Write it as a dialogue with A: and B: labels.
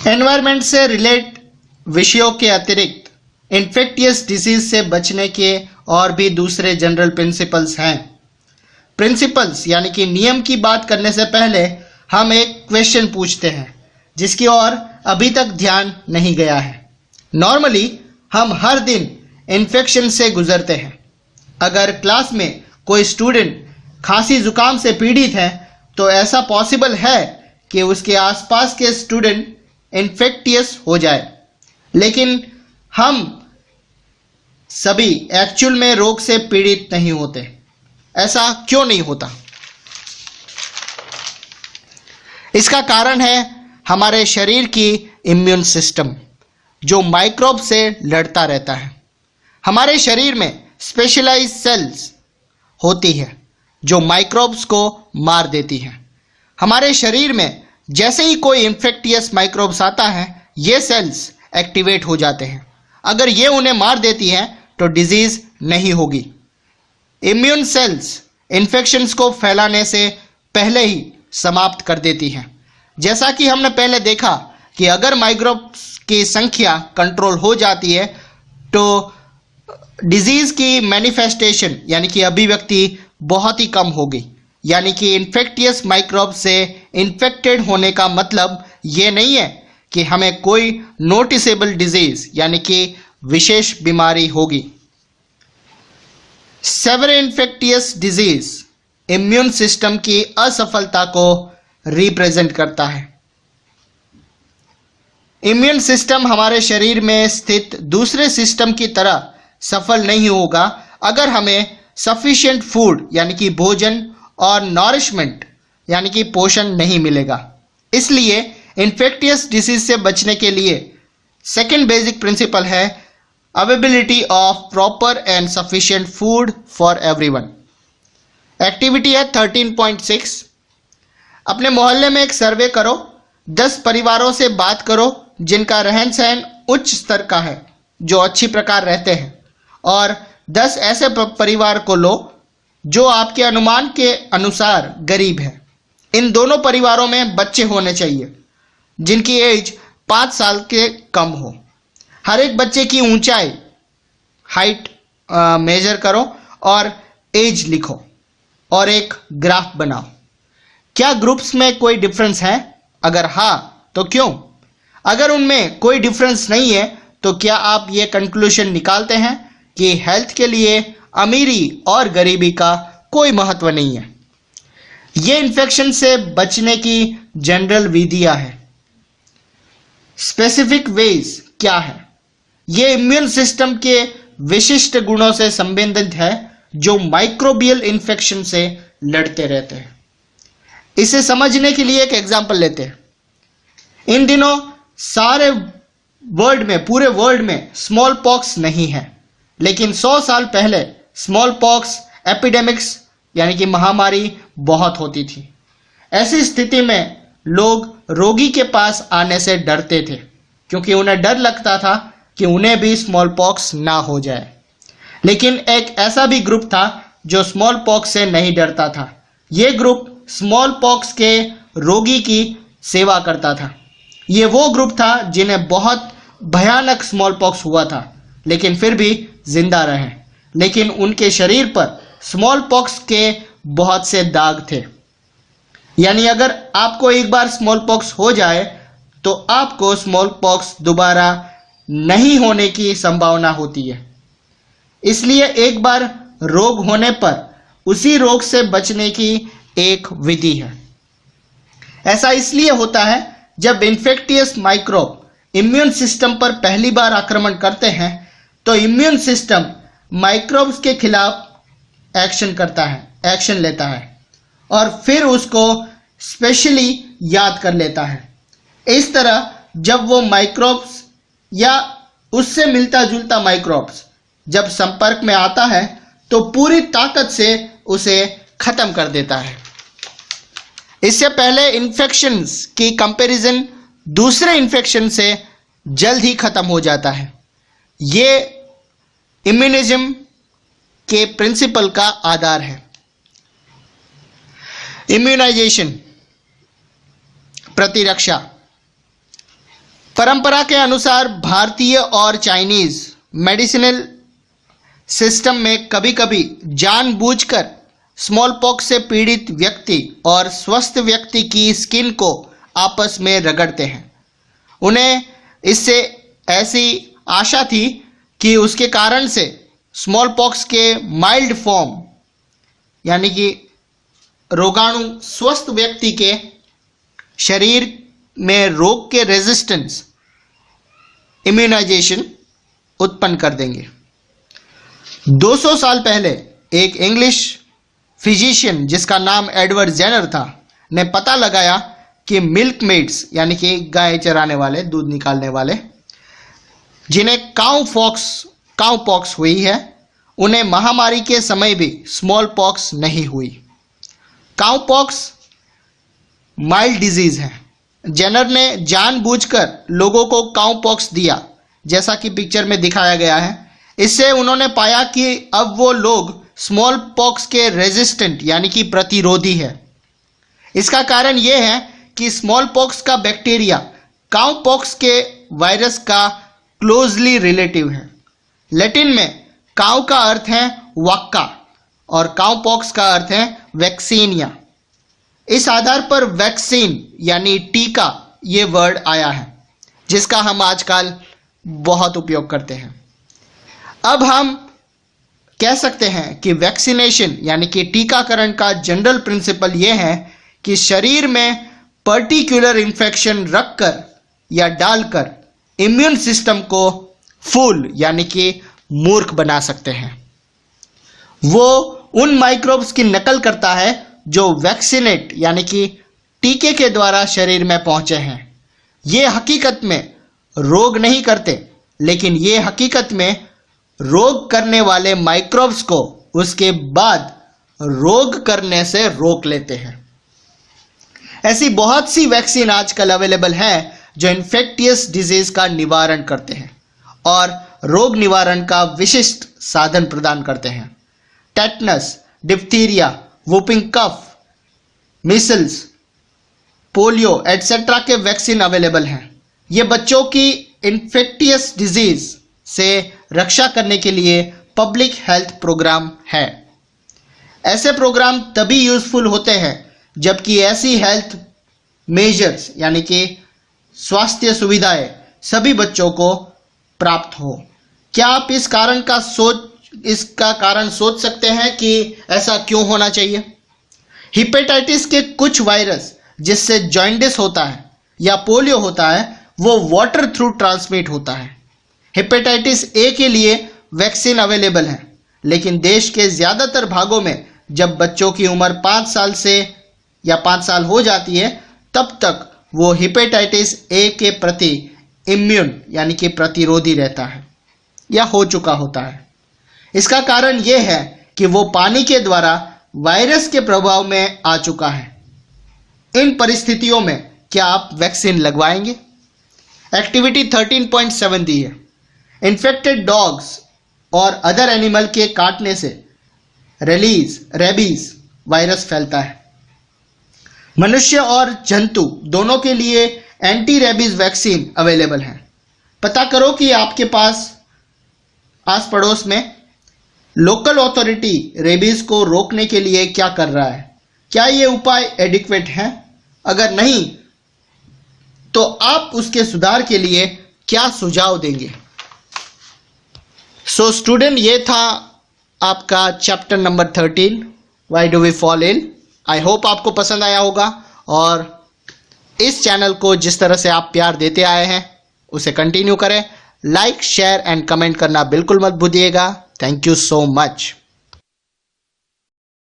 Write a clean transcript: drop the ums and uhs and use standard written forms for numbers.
A: Environment से relate विषयों के अतिरिक्त इन्फेक्टियस डिजीज से बचने के और भी दूसरे जनरल प्रिंसिपल्स हैं। प्रिंसिपल्स यानी कि नियम की बात करने से पहले हम एक क्वेश्चन पूछते हैं जिसकी ओर अभी तक ध्यान नहीं गया है। नॉर्मली हम हर दिन इन्फेक्शन से गुजरते हैं। अगर क्लास में कोई स्टूडेंट खांसी जुकाम से पीड़ित है तो ऐसा पॉसिबल है कि उसके आसपास के स्टूडेंट इन्फेक्टियस हो जाए, लेकिन हम सभी एक्चुअल में रोग से पीड़ित नहीं होते। ऐसा क्यों नहीं होता? इसका कारण है हमारे शरीर की इम्यून सिस्टम जो माइक्रोब से लड़ता रहता है। हमारे शरीर में स्पेशलाइज्ड सेल्स होती है जो माइक्रोब्स को मार देती है। हमारे शरीर में जैसे ही कोई इन्फेक्टियस माइक्रोब्स आता है ये सेल्स एक्टिवेट हो जाते हैं। अगर ये उन्हें मार देती हैं तो डिजीज नहीं होगी। इम्यून सेल्स इन्फेक्शंस को फैलाने से पहले ही समाप्त कर देती हैं। जैसा कि हमने पहले देखा कि अगर माइक्रोब्स की संख्या कंट्रोल हो जाती है तो डिजीज की मैनिफेस्टेशन यानी कि अभिव्यक्ति बहुत ही कम होगी। यानी कि इन्फेक्टियस माइक्रोब से इन्फेक्टेड होने का मतलब ये नहीं है कि हमें कोई नोटिसेबल डिजीज यानी कि विशेष बीमारी होगी। Severe infectious disease immune system की असफलता को रिप्रेजेंट करता है। इम्यून सिस्टम हमारे शरीर में स्थित दूसरे सिस्टम की तरह सफल नहीं होगा अगर हमें सफिशिएंट फूड यानी कि भोजन और नॉरिशमेंट यानी कि पोषण नहीं मिलेगा। इसलिए इन्फेक्टियस डिसीज से बचने के लिए सेकेंड बेसिक प्रिंसिपल है availability of proper and sufficient food for everyone. Activity है 13.6। अपने मोहल्ले में एक सर्वे करो। 10 परिवारों से बात करो जिनका रहन सहन उच्च स्तर का है, जो अच्छी प्रकार रहते हैं, और 10 ऐसे परिवार को लो जो आपके अनुमान के अनुसार गरीब है। इन दोनों परिवारों में बच्चे होने चाहिए जिनकी एज 5 साल के कम हो। हर एक बच्चे की ऊंचाई हाइट मेजर करो और एज लिखो और एक ग्राफ बनाओ। क्या ग्रुप्स में कोई डिफरेंस है? अगर हाँ तो क्यों? अगर उनमें कोई डिफरेंस नहीं है तो क्या आप ये कंक्लूजन निकालते हैं कि हेल्थ के लिए अमीरी और गरीबी का कोई महत्व नहीं है। ये इन्फेक्शन से बचने की जनरल विधियां हैं। स्पेसिफिक वेज क्या है? ये इम्यून सिस्टम के विशिष्ट गुणों से संबंधित है जो माइक्रोबियल इन्फेक्शन से लड़ते रहते हैं। इसे समझने के लिए एक एग्जांपल लेते हैं। इन दिनों सारे वर्ल्ड में, पूरे वर्ल्ड में स्मॉल पॉक्स नहीं है, लेकिन 100 साल पहले स्मॉल पॉक्स एपिडेमिक्स यानी कि महामारी बहुत होती थी। ऐसी स्थिति में लोग रोगी के पास आने से डरते थे क्योंकि उन्हें डर लगता था कि उन्हें भी स्मॉल पॉक्स ना हो जाए। लेकिन एक ऐसा भी ग्रुप था जो स्मॉल पॉक्स से नहीं डरता था। ये ग्रुप स्मॉल पॉक्स के रोगी की सेवा करता था। ये वो ग्रुप था जिन्हें बहुत भयानक स्मॉल पॉक्स हुआ था लेकिन फिर भी जिंदा रहे, लेकिन उनके शरीर पर स्मॉल पॉक्स के बहुत से दाग थे। यानी अगर आपको एक बार स्मॉल पॉक्स हो जाए तो आपको स्मॉल पॉक्स दोबारा नहीं होने की संभावना होती है। इसलिए एक बार रोग होने पर उसी रोग से बचने की एक विधि है। ऐसा इसलिए होता है जब इन्फेक्टियस माइक्रोब इम्यून सिस्टम पर पहली बार आक्रमण करते हैं तो इम्यून सिस्टम माइक्रोब्स के खिलाफ एक्शन लेता है और फिर उसको स्पेशली याद कर लेता है। इस तरह जब वो माइक्रोब्स या उससे मिलता जुलता माइक्रोब्स जब संपर्क में आता है तो पूरी ताकत से उसे खत्म कर देता है। इससे पहले इन्फेक्शंस की कंपैरिजन दूसरे इन्फेक्शन से जल्द ही खत्म हो जाता है। ये इम्यूनिज्म के प्रिंसिपल का आधार है। इम्यूनाइजेशन, प्रतिरक्षा। परंपरा के अनुसार भारतीय और चाइनीज मेडिसिनल सिस्टम में कभी कभी जानबूझकर स्मॉल पॉक्स से पीड़ित व्यक्ति और स्वस्थ व्यक्ति की स्किन को आपस में रगड़ते हैं। उन्हें इससे ऐसी आशा थी कि उसके कारण से स्मॉल पॉक्स के माइल्ड फॉर्म यानी कि रोगाणु स्वस्थ व्यक्ति के शरीर में रोग के रेजिस्टेंस इम्यूनाइजेशन उत्पन्न कर देंगे। 200 साल पहले एक इंग्लिश फिजिशियन जिसका नाम एडवर्ड जेनर था ने पता लगाया कि मिल्क मेड्स यानी कि गाय चराने वाले, दूध निकालने वाले, जिन्हें काउ पॉक्स हुई है, उन्हें महामारी के समय भी स्मॉल पॉक्स नहीं हुई। काउ पॉक्स माइल्ड डिजीज है। जेनर ने जानबूझकर लोगों को काउ पॉक्स दिया, जैसा कि पिक्चर में दिखाया गया है। इससे उन्होंने पाया कि अब वो लोग स्मॉल पॉक्स के रेजिस्टेंट यानी कि प्रतिरोधी है। इसका कारण यह है कि स्मॉल पॉक्स का बैक्टीरिया काउ पॉक्स के वायरस का क्लोजली रिलेटिव है। लैटिन में काउ का अर्थ है वाक्का और काउ पॉक्स का अर्थ है वैक्सीनिया। इस आधार पर वैक्सीन यानी टीका ये वर्ड आया है, जिसका हम आजकल बहुत उपयोग करते हैं। अब हम कह सकते हैं कि वैक्सीनेशन यानी कि टीकाकरण का जनरल प्रिंसिपल यह है कि शरीर में पर्टिकुलर इन्फेक्शन रखकर या डालकर इम्यून सिस्टम को फूल यानी कि मूर्ख बना सकते हैं। वो उन माइक्रोब्स की नकल करता है जो वैक्सीनेट यानी कि टीके के द्वारा शरीर में पहुंचे हैं। ये हकीकत में रोग नहीं करते, लेकिन ये हकीकत में रोग करने वाले माइक्रोब्स को उसके बाद रोग करने से रोक लेते हैं। ऐसी बहुत सी वैक्सीन आजकल अवेलेबल है जो इन्फेक्टियस डिजीज का निवारण करते हैं और रोग निवारण का विशिष्ट साधन प्रदान करते हैं। टेटनस, डिप्थीरिया, वुपिंग कफ, मिसल्स, पोलियो एटसेट्रा के वैक्सीन अवेलेबल हैं। ये बच्चों की इन्फेक्टियस डिजीज से रक्षा करने के लिए पब्लिक हेल्थ प्रोग्राम है। ऐसे प्रोग्राम तभी यूजफुल होते हैं जबकि ऐसी हेल्थ मेजर्स यानी कि स्वास्थ्य सुविधाएं सभी बच्चों को प्राप्त हो। क्या आप इसका कारण सोच सकते हैं कि ऐसा क्यों होना चाहिए? हिपेटाइटिस के कुछ वायरस जिससे जॉन्डिस होता है या पोलियो होता है, वो वाटर थ्रू ट्रांसमिट होता है। हेपेटाइटिस ए के लिए वैक्सीन अवेलेबल है, लेकिन देश के ज़्यादातर भागों में जब बच्चों की उम्र 5 साल से या 5 साल हो जाती है, तब तक वो हेपेटाइटिस ए के प्रति इम्यून यानी कि प्रतिरोधी रहता है या हो चुका होता है। इसका कारण यह है कि वो पानी के द्वारा वायरस के प्रभाव में आ चुका है। इन परिस्थितियों में क्या आप वैक्सीन लगवाएंगे? एक्टिविटी 13.7 दी है। इन्फेक्टेड डॉग्स और अदर एनिमल के काटने से रेबीज वायरस फैलता है। मनुष्य और जंतु दोनों के लिए एंटी रेबीज वैक्सीन अवेलेबल है। पता करो कि आपके पास आस पड़ोस में लोकल अथॉरिटी रेबीज को रोकने के लिए क्या कर रहा है। क्या ये उपाय एडिक्वेट है? अगर नहीं तो आप उसके सुधार के लिए क्या सुझाव देंगे? सो स्टूडेंट, ये था आपका chapter number 13 why do we fall ill. I hope आपको पसंद आया होगा और इस चैनल को जिस तरह से आप प्यार देते आए हैं उसे कंटिन्यू करें। लाइक, शेयर एंड कमेंट करना बिल्कुल मत भूलिएगा। Thank you so much.